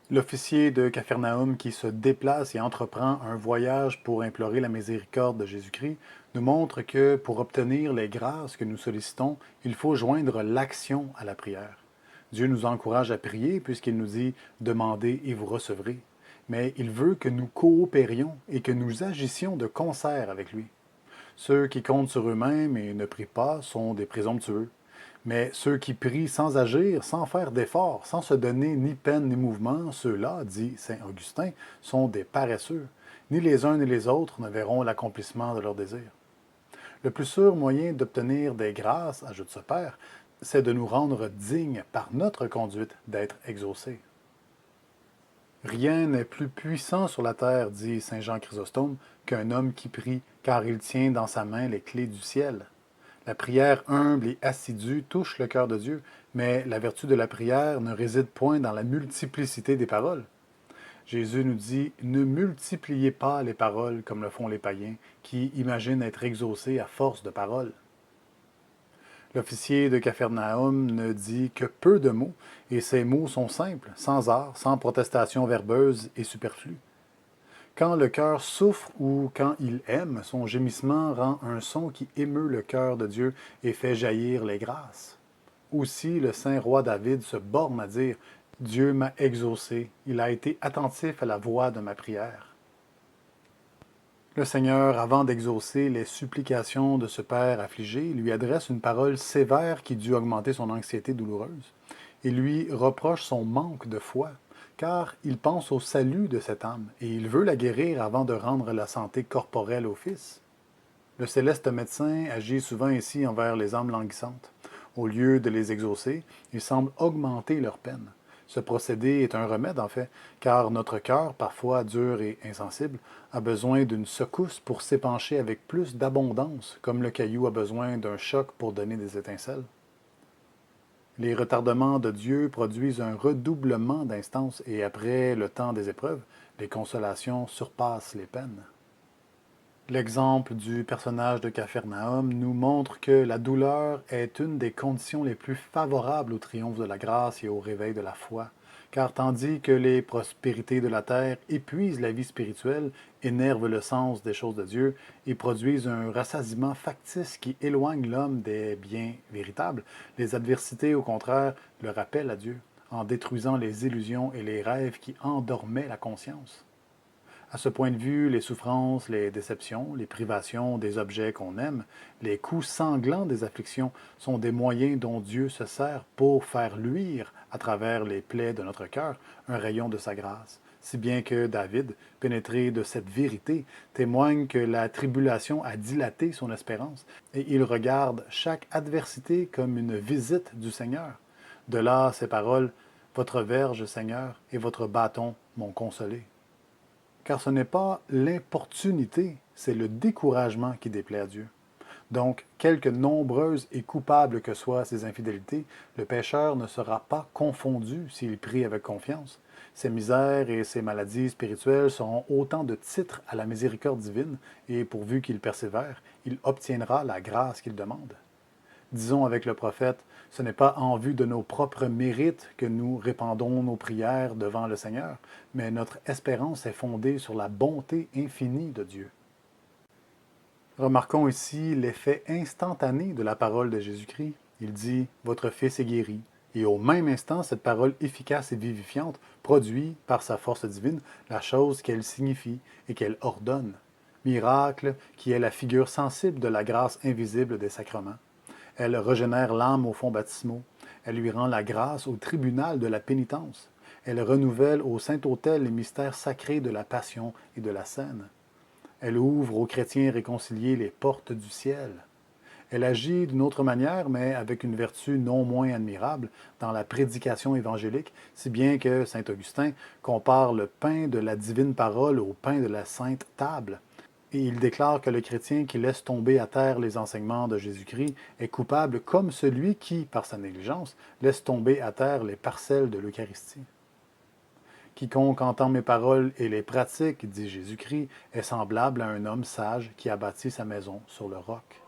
L'officier de Capharnaüm qui se déplace et entreprend un voyage pour implorer la miséricorde de Jésus-Christ nous montre que pour obtenir les grâces que nous sollicitons, il faut joindre l'action à la prière. Dieu nous encourage à prier puisqu'il nous dit demandez et vous recevrez. Mais il veut que nous coopérions et que nous agissions de concert avec lui. Ceux qui comptent sur eux-mêmes et ne prient pas sont des présomptueux. Mais ceux qui prient sans agir, sans faire d'efforts, sans se donner ni peine ni mouvement, ceux-là, dit saint Augustin, sont des paresseux. Ni les uns ni les autres ne verront l'accomplissement de leurs désirs. Le plus sûr moyen d'obtenir des grâces, ajoute ce père, c'est de nous rendre dignes par notre conduite d'être exaucés. Rien n'est plus puissant sur la terre, dit saint Jean Chrysostome, qu'un homme qui prie, car il tient dans sa main les clés du ciel. La prière humble et assidue touche le cœur de Dieu, mais la vertu de la prière ne réside point dans la multiplicité des paroles. Jésus nous dit ne multipliez pas les paroles comme le font les païens, qui imaginent être exaucés à force de paroles. L'officier de Capharnaüm ne dit que peu de mots, et ces mots sont simples, sans art, sans protestation verbeuse et superflue. Quand le cœur souffre ou quand il aime, son gémissement rend un son qui émeut le cœur de Dieu et fait jaillir les grâces. Aussi, le saint roi David se borne à dire Dieu m'a exaucé, il a été attentif à la voix de ma prière. Le Seigneur, avant d'exaucer les supplications de ce père affligé, lui adresse une parole sévère qui dut augmenter son anxiété douloureuse. Il lui reproche son manque de foi, car il pense au salut de cette âme, et il veut la guérir avant de rendre la santé corporelle au Fils. Le céleste médecin agit souvent ainsi envers les âmes languissantes. Au lieu de les exaucer, il semble augmenter leur peine. Ce procédé est un remède, en fait, car notre cœur, parfois dur et insensible, a besoin d'une secousse pour s'épancher avec plus d'abondance, comme le caillou a besoin d'un choc pour donner des étincelles. Les retardements de Dieu produisent un redoublement d'instances et après le temps des épreuves, les consolations surpassent les peines. L'exemple du personnage de Capharnaüm nous montre que la douleur est une des conditions les plus favorables au triomphe de la grâce et au réveil de la foi, car tandis que les prospérités de la terre épuisent la vie spirituelle, énervent le sens des choses de Dieu et produisent un rassasiement factice qui éloigne l'homme des biens véritables, les adversités, au contraire, le rappellent à Dieu, en détruisant les illusions et les rêves qui endormaient la conscience. À ce point de vue, les souffrances, les déceptions, les privations des objets qu'on aime, les coups sanglants des afflictions sont des moyens dont Dieu se sert pour faire luire, à travers les plaies de notre cœur, un rayon de sa grâce. Si bien que David, pénétré de cette vérité, témoigne que la tribulation a dilaté son espérance, et il regarde chaque adversité comme une visite du Seigneur. De là ces paroles, Votre verge, Seigneur, et votre bâton m'ont consolé. Car ce n'est pas l'importunité, c'est le découragement qui déplaît à Dieu. Donc, quelque nombreuses et coupables que soient ses infidélités, le pécheur ne sera pas confondu s'il prie avec confiance. Ses misères et ses maladies spirituelles seront autant de titres à la miséricorde divine, et pourvu qu'il persévère, il obtiendra la grâce qu'il demande. Disons avec le prophète, ce n'est pas en vue de nos propres mérites que nous répandons nos prières devant le Seigneur, mais notre espérance est fondée sur la bonté infinie de Dieu. Remarquons ici l'effet instantané de la parole de Jésus-Christ. Il dit « Votre fils est guéri ». Et au même instant, cette parole efficace et vivifiante produit, par sa force divine, la chose qu'elle signifie et qu'elle ordonne. Miracle qui est la figure sensible de la grâce invisible des sacrements. Elle régénère l'âme aux fonds baptismaux. Elle lui rend la grâce au tribunal de la pénitence. Elle renouvelle au Saint-Autel les mystères sacrés de la Passion et de la Scène. Elle ouvre aux chrétiens réconciliés les portes du ciel. Elle agit d'une autre manière, mais avec une vertu non moins admirable, dans la prédication évangélique, si bien que saint Augustin compare le pain de la divine parole au pain de la sainte table. Et il déclare que le chrétien qui laisse tomber à terre les enseignements de Jésus-Christ est coupable comme celui qui, par sa négligence, laisse tomber à terre les parcelles de l'Eucharistie. Quiconque entend mes paroles et les pratique, dit Jésus-Christ, est semblable à un homme sage qui a bâti sa maison sur le roc.